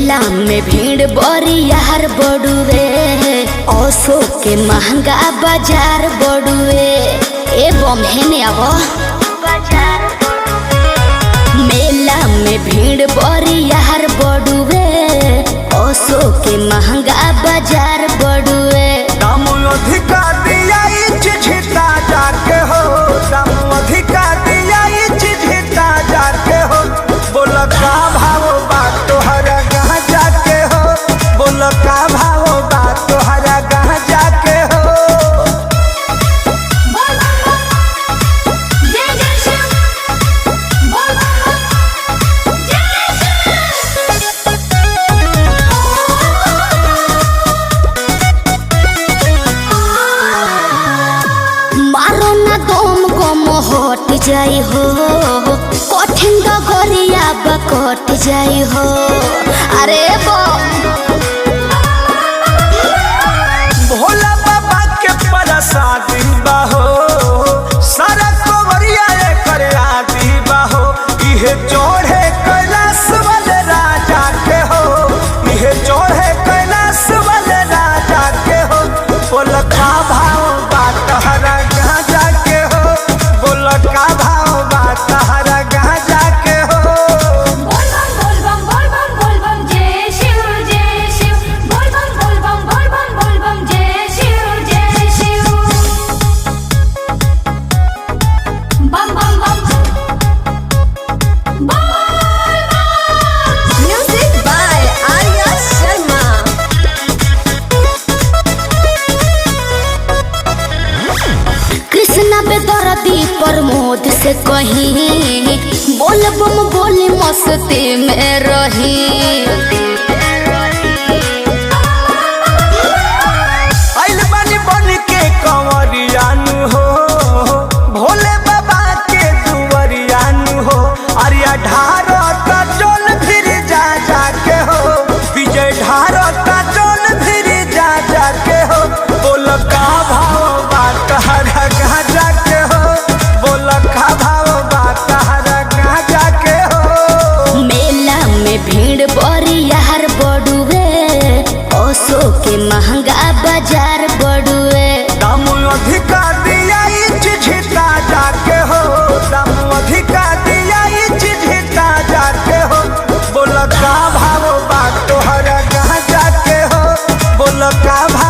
मेला में भीड़ बरियार बड़ुए, ओसो के महंगा बाजार बड़ुए। ए बम्हेने अब मेला में भीड़ बरियार बड़ुए, ओसो के महंगा बाजार बड़ुए। दाम अधिका दिया चिझिता जाके हो, दाम अधिका दिया चिझिता जाके हो। बोल का भाव बा तोहरा गहाँ जाके हो, बोल का भाव बा तोहरा गहाँ जाके हो। मारो ना दम गम हट जाई हो, कठिन डगरिया कट जाई हो। अरे भोला बाबा के प्रसादी बाहो, सारा कोवरिया एकर आदि बाहो। इहे चढ़े कैलाश वाले राजा के हो, इहे चढ़े कैलाश वाले राजा के हो। बोल का भाव बा तहरा गहाँ जाके हो, बोल का भाव बा तहरा गहाँ जाके हो। Music by Arya Sharma. कृष्णा बेदर्दी प्रमोद से कहीं, बोल बम बोली मस्ती में रही। आइल बानी बन के कंवरियानु हो, भोले बाबा के दुवरियानु हो। अरिया ढारो का चोल फिर जा जाके हो, विजय ढारो का चोल फिर जा जाके हो। बोल का भाव बा तहरा गहाँ जाके हो, बोल का भाव बा तहरा गहाँ जाके हो। मेला में भीड़ बरियार बड़ुए, ओसो के महंगा बाजार बड़ुए। दाम अधिका दिया चिझिता जाके हो, दाम अधिका दिया चिझिता जाके हो। बोल का भाव बा तोहरा गहाँ जाके हो, बोल का भाव